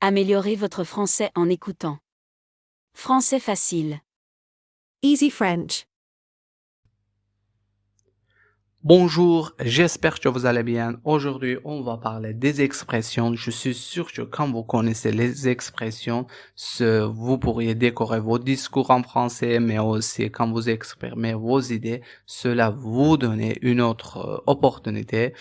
Améliorez votre français en écoutant. Français facile. Easy French. Bonjour, j'espère que vous allez bien. Aujourd'hui, on va parler des expressions. Je suis sûr que quand vous connaissez les expressions, vous pourriez décorer vos discours en français, mais aussi quand vous exprimez vos idées, cela vous donne une autre opportunité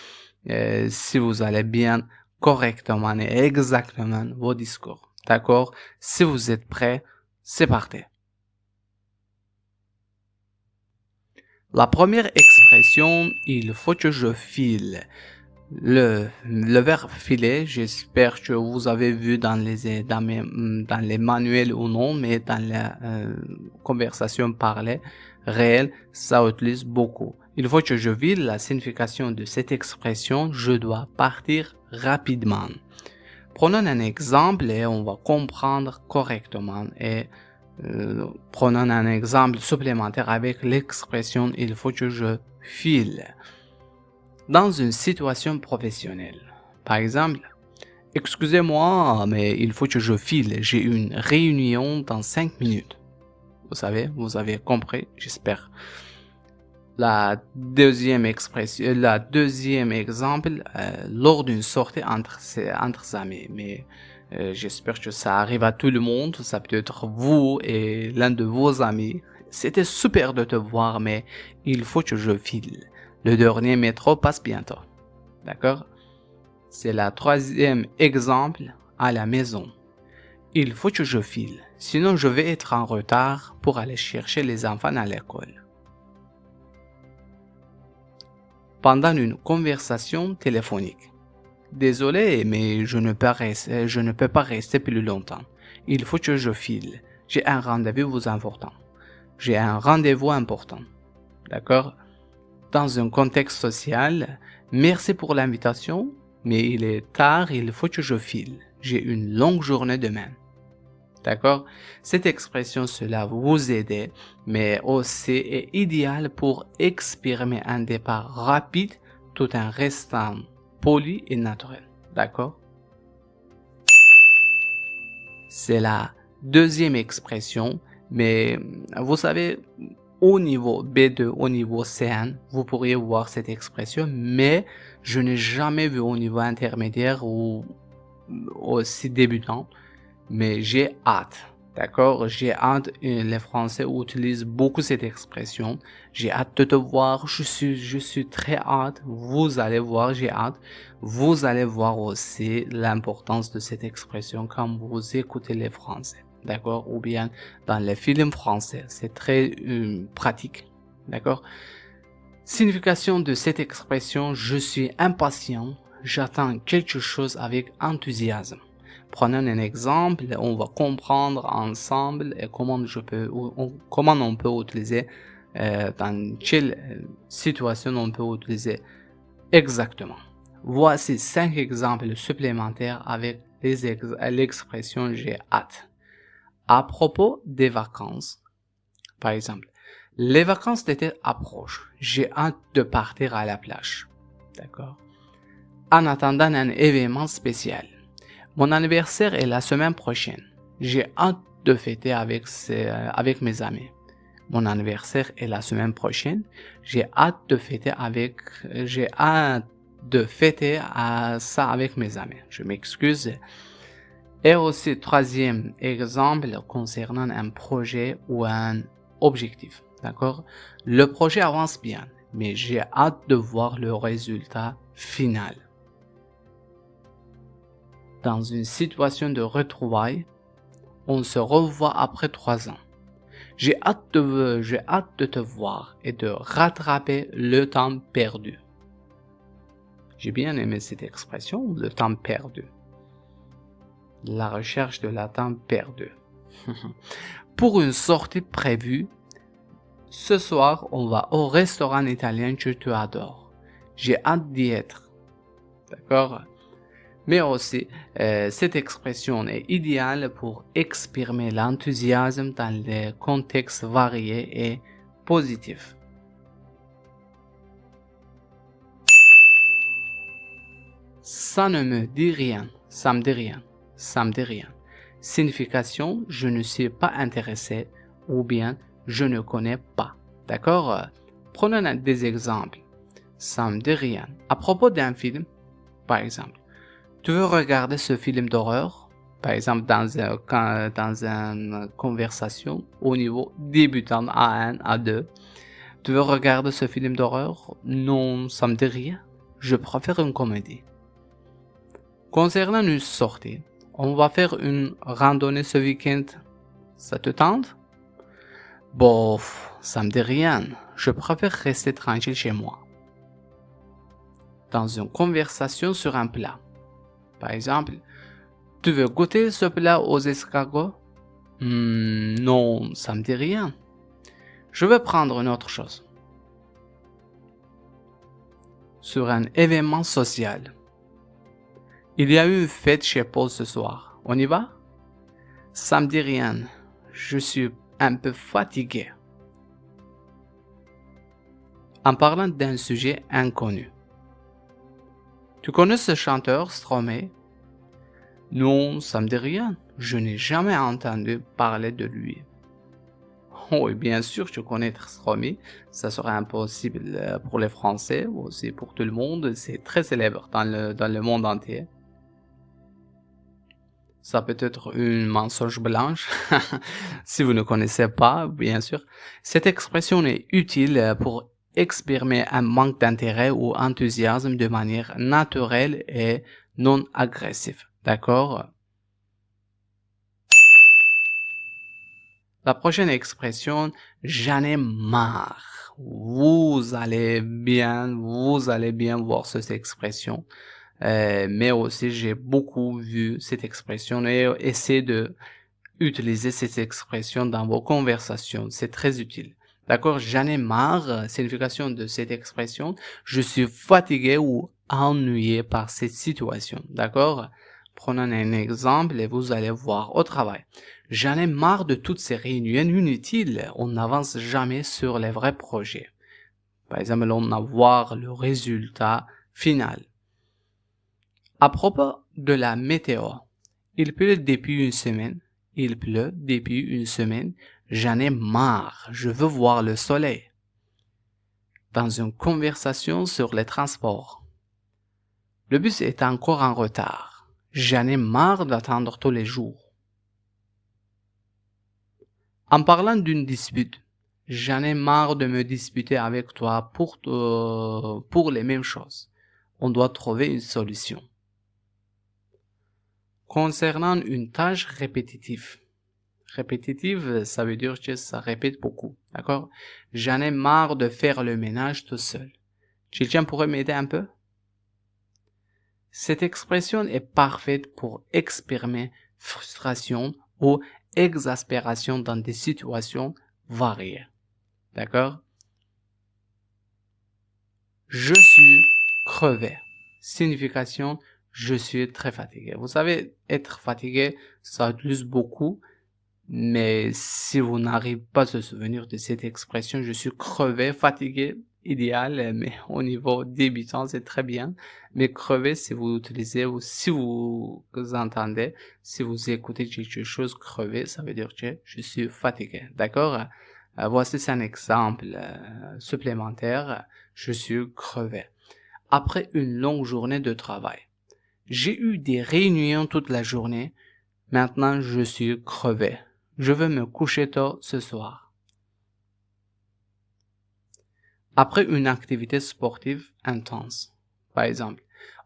si vous allez bien correctement et exactement vos discours. D'accord? Si vous êtes prêts, c'est parti. La première expression, il faut que je file. Le verbe filer, j'espère que vous avez vu dans les manuels ou non, mais dans la conversation parlée réelle, ça utilise beaucoup. Il faut que je file, la signification de cette expression, je dois partir rapidement. Prenons un exemple et on va comprendre correctement et prenons un exemple supplémentaire avec l'expression il faut que je file. Dans une situation professionnelle, par exemple, excusez-moi, mais il faut que je file, j'ai une réunion dans 5 minutes. Vous savez, vous avez compris, j'espère. La deuxième exemple, lors d'une sortie entre amis, mais j'espère que ça arrive à tout le monde, ça peut être vous et l'un de vos amis. C'était super de te voir, mais il faut que je file. Le dernier métro passe bientôt. D'accord? C'est la troisième exemple à la maison. Il faut que je file, sinon je vais être en retard pour aller chercher les enfants à l'école. Pendant une conversation téléphonique. Désolé, mais je ne peux pas rester plus longtemps. Il faut que je file. J'ai un rendez-vous important. D'accord? Dans un contexte social, merci pour l'invitation, mais il est tard, il faut que je file. J'ai une longue journée demain. D'accord? Cette expression, cela vous aide, mais aussi est idéale pour exprimer un départ rapide tout en restant poli et naturel. D'accord? C'est la deuxième expression, mais vous savez, au niveau B2, au niveau C1, vous pourriez voir cette expression, mais je n'ai jamais vu au niveau intermédiaire ou aussi débutant. Mais j'ai hâte, d'accord? J'ai hâte, les Français utilisent beaucoup cette expression. J'ai hâte de te voir, je suis très hâte. Vous allez voir, j'ai hâte. Vous allez voir aussi l'importance de cette expression quand vous écoutez les Français, d'accord? Ou bien dans les films français, c'est très pratique, d'accord? Signification de cette expression, je suis impatient, j'attends quelque chose avec enthousiasme. Prenons un exemple, on va comprendre ensemble comment on peut utiliser, dans quelle situation on peut utiliser exactement. Voici 5 exemples supplémentaires avec l'expression j'ai hâte. À propos des vacances, par exemple, les vacances d'été approchent, j'ai hâte de partir à la plage. D'accord? En attendant un événement spécial. Mon anniversaire est la semaine prochaine. J'ai hâte de fêter avec mes amis. Mon anniversaire est la semaine prochaine. J'ai hâte de fêter ça avec mes amis. Je m'excuse. Et aussi, troisième exemple concernant un projet ou un objectif. D'accord? Le projet avance bien, mais j'ai hâte de voir le résultat final. Dans une situation de retrouvailles, on se revoit après 3 ans. J'ai hâte de te voir et de rattraper le temps perdu. J'ai bien aimé cette expression, le temps perdu. La recherche de la temps perdu. Pour une sortie prévue, ce soir, on va au restaurant italien que tu adores. J'ai hâte d'y être. D'accord? Mais aussi, cette expression est idéale pour exprimer l'enthousiasme dans les contextes variés et positifs. Ça ne me dit rien, ça me dit rien. ça me dit rien. Signification, je ne suis pas intéressé ou bien je ne connais pas. D'accord? Prenons des exemples. Ça me dit rien. À propos d'un film, par exemple, tu veux regarder ce film d'horreur, par exemple dans une conversation au niveau débutant A1, A2. Tu veux regarder ce film d'horreur? Non, ça me dit rien. Je préfère une comédie. Concernant une sortie, on va faire une randonnée ce week-end. Ça te tente? Bof, ça me dit rien. Je préfère rester tranquille chez moi. Dans une conversation sur un plat. Par exemple, tu veux goûter ce plat aux escargots? Non, ça me dit rien. Je vais prendre une autre chose. Sur un événement social. Il y a eu une fête chez Paul ce soir. On y va? Ça me dit rien. Je suis un peu fatigué. En parlant d'un sujet inconnu. Tu connais ce chanteur Stromae? Non, ça me dit rien. Je n'ai jamais entendu parler de lui. Oui, bien sûr, tu connais Stromae. Ça serait impossible pour les Français, aussi pour tout le monde. C'est très célèbre dans le monde entier. Ça peut être une mensonge blanche, si vous ne connaissez pas, bien sûr. Cette expression est utile pour exprimer un manque d'intérêt ou enthousiasme de manière naturelle et non agressive. D'accord? La prochaine expression, j'en ai marre. Vous allez bien voir cette expression. Mais aussi, j'ai beaucoup vu cette expression et essayez de utiliser cette expression dans vos conversations. C'est très utile. D'accord? J'en ai marre. Signification de cette expression. Je suis fatigué ou ennuyé par cette situation. D'accord? Prenons un exemple et vous allez voir au travail. J'en ai marre de toutes ces réunions inutiles. On n'avance jamais sur les vrais projets. Par exemple, on va voir le résultat final. À propos de la météo, il pleut depuis une semaine. J'en ai marre. Je veux voir le soleil. Dans une conversation sur les transports. Le bus est encore en retard. J'en ai marre d'attendre tous les jours. En parlant d'une dispute, j'en ai marre de me disputer avec toi pour les mêmes choses. On doit trouver une solution. Concernant une tâche répétitive. Répétitive, ça veut dire que ça répète beaucoup. D'accord? J'en ai marre de faire le ménage tout seul. Quelqu'un pourrait m'aider un peu? Cette expression est parfaite pour exprimer frustration ou exaspération dans des situations variées. D'accord? Je suis crevé. Signification, je suis très fatigué. Vous savez, être fatigué, ça utilise beaucoup. Mais si vous n'arrivez pas à se souvenir de cette expression, je suis crevé, fatigué, idéal, mais au niveau débutant, c'est très bien. Mais crevé, si vous utilisez ou si vous entendez, si vous écoutez quelque chose crevé, ça veut dire que je suis fatigué. D'accord? Voici un exemple supplémentaire. Je suis crevé. Après une longue journée de travail, j'ai eu des réunions toute la journée. Maintenant, je suis crevé. Je veux me coucher tôt ce soir. Après une activité sportive intense, par exemple,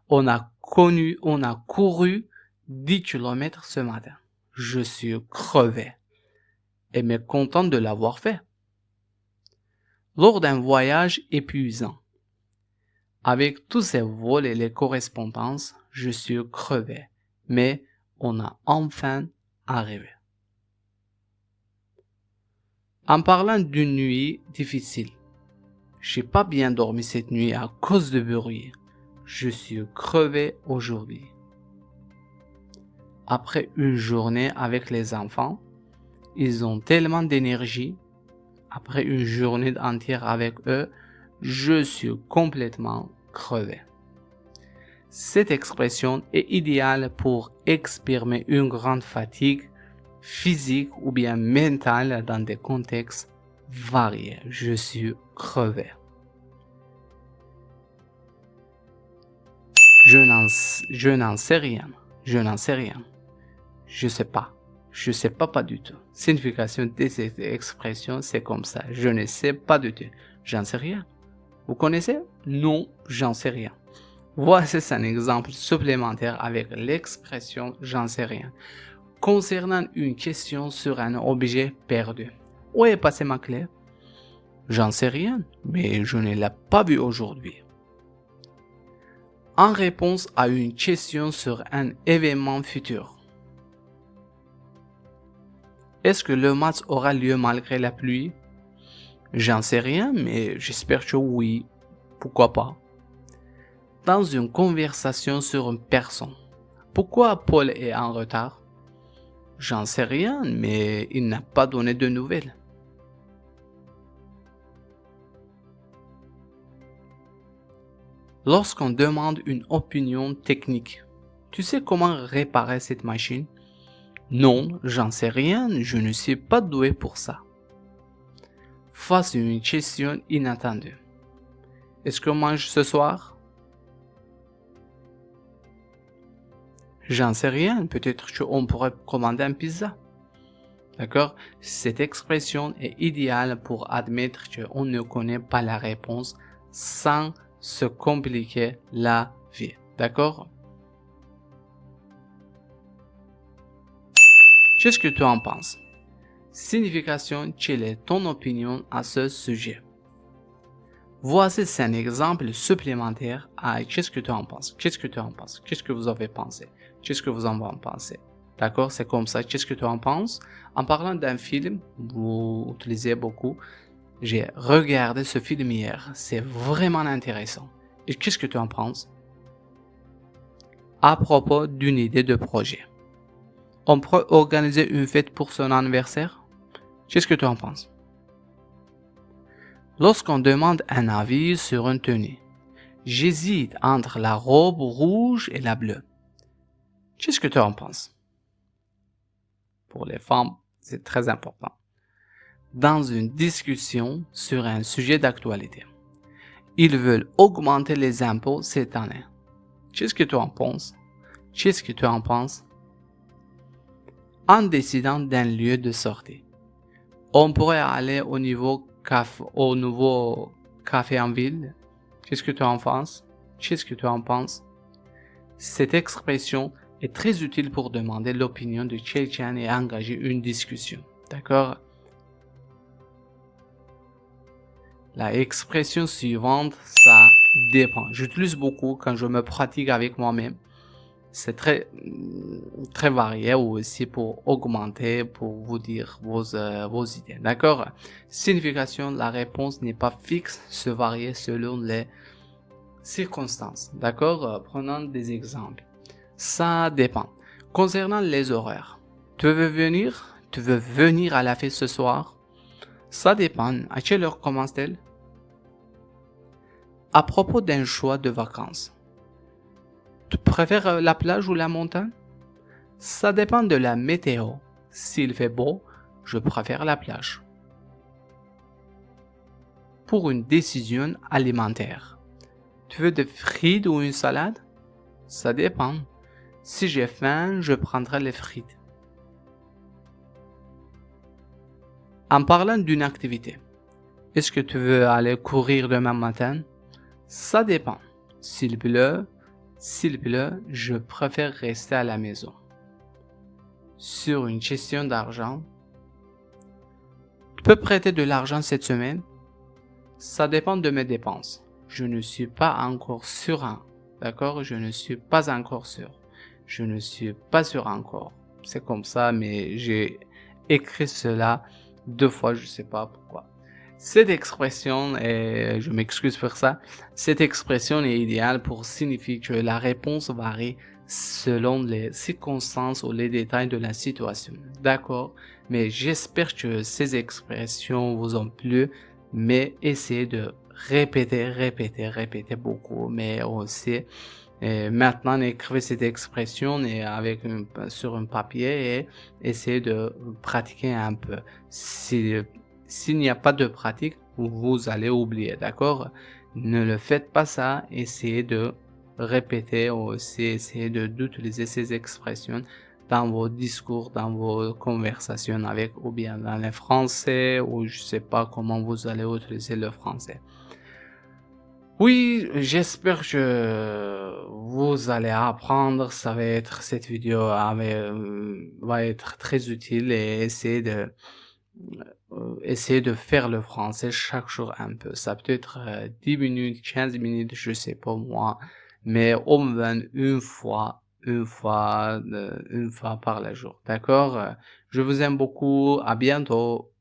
on a couru 10 km ce matin. Je suis crevé et mais content de l'avoir fait. Lors d'un voyage épuisant, avec tous ces vols et les correspondances, je suis crevé, mais on a enfin arrivé. En parlant d'une nuit difficile, j'ai pas bien dormi cette nuit à cause de bruit. Je suis crevé aujourd'hui. Après une journée avec les enfants, ils ont tellement d'énergie. Après une journée entière avec eux, je suis complètement crevé. Cette expression est idéale pour exprimer une grande fatigue physique ou bien mentale dans des contextes variés. Je suis crevé. Je n'en sais rien. Je n'en sais rien. Je sais pas. Je sais pas du tout. Signification de cette expression, c'est comme ça. Je ne sais pas du tout. J'en sais rien. Vous connaissez? Non, j'en sais rien. Voici un exemple supplémentaire avec l'expression j'en sais rien. Concernant une question sur un objet perdu. Où est passée ma clé? J'en sais rien, mais je ne l'ai pas vu aujourd'hui. En réponse à une question sur un événement futur. Est-ce que le match aura lieu malgré la pluie? J'en sais rien, mais j'espère que oui. Pourquoi pas? Dans une conversation sur une personne. Pourquoi Paul est en retard? J'en sais rien, mais il n'a pas donné de nouvelles. Lorsqu'on demande une opinion technique, tu sais comment réparer cette machine? Non, j'en sais rien, je ne suis pas doué pour ça. Face à une question inattendue. Est-ce qu'on mange ce soir? J'en sais rien, peut-être qu'on pourrait commander un pizza. D'accord? Cette expression est idéale pour admettre qu'on ne connaît pas la réponse sans se compliquer la vie. D'accord? Qu'est-ce que tu en penses? Signification, quelle est ton opinion à ce sujet? Voici un exemple supplémentaire à qu'est-ce que tu en penses? Qu'est-ce que tu en penses? Qu'est-ce que vous avez pensé? Qu'est-ce que vous en pensez? D'accord? C'est comme ça. Qu'est-ce que tu en penses? En parlant d'un film, vous utilisez beaucoup. J'ai regardé ce film hier. C'est vraiment intéressant. Et qu'est-ce que tu en penses? À propos d'une idée de projet. On pourrait organiser une fête pour son anniversaire? Qu'est-ce que tu en penses? Lorsqu'on demande un avis sur une tenue, j'hésite entre la robe rouge et la bleue. Qu'est-ce que tu en penses? Pour les femmes, c'est très important. Dans une discussion sur un sujet d'actualité, ils veulent augmenter les impôts cette année. Qu'est-ce que tu en penses? Qu'est-ce que tu en penses? En décidant d'un lieu de sortie, on pourrait aller au nouveau café en ville. Qu'est-ce que tu en penses? Qu'est-ce que tu en penses? Cette expression est très utile pour demander l'opinion de quelqu'un et engager une discussion. D'accord? La expression suivante, ça dépend. J'utilise beaucoup quand je me pratique avec moi-même. C'est très varié aussi pour augmenter, pour vous dire vos idées. D'accord? Signification, la réponse n'est pas fixe, se varie selon les circonstances. D'accord? Prenons des exemples. Ça dépend. Concernant les horaires, tu veux venir à la fête ce soir? Ça dépend. À quelle heure commence-t-elle? À propos d'un choix de vacances, tu préfères la plage ou la montagne? Ça dépend de la météo. S'il fait beau, je préfère la plage. Pour une décision alimentaire, tu veux des frites ou une salade? Ça dépend. Si j'ai faim, je prendrai les frites. En parlant d'une activité, est-ce que tu veux aller courir demain matin? Ça dépend. S'il pleut, je préfère rester à la maison. Sur une question d'argent, tu peux prêter de l'argent cette semaine? Ça dépend de mes dépenses. Je ne suis pas encore sûr. D'accord? Je ne suis pas encore sûr. Je ne suis pas sûr encore. C'est comme ça, mais j'ai écrit cela 2 fois, je ne sais pas pourquoi. Cette expression, et je m'excuse pour ça, cette expression est idéale pour signifier que la réponse varie selon les circonstances ou les détails de la situation. D'accord? Mais j'espère que ces expressions vous ont plu, mais essayez de répéter beaucoup, mais aussi Et maintenant, écrivez cette expression et sur un papier et essayez de pratiquer un peu. S'il n'y a pas de pratique, vous allez oublier, d'accord? Ne le faites pas ça, essayez de répéter ou aussi essayez d'utiliser ces expressions dans vos discours, dans vos conversations avec, ou bien dans le français, ou je sais pas comment vous allez utiliser le français. Oui, j'espère que vous allez apprendre. Cette vidéo va être très utile et essayer de faire le français chaque jour un peu. Ça peut être 10 minutes, 15 minutes, je sais pas moi, mais au moins une fois par le jour. D'accord? Je vous aime beaucoup. À bientôt.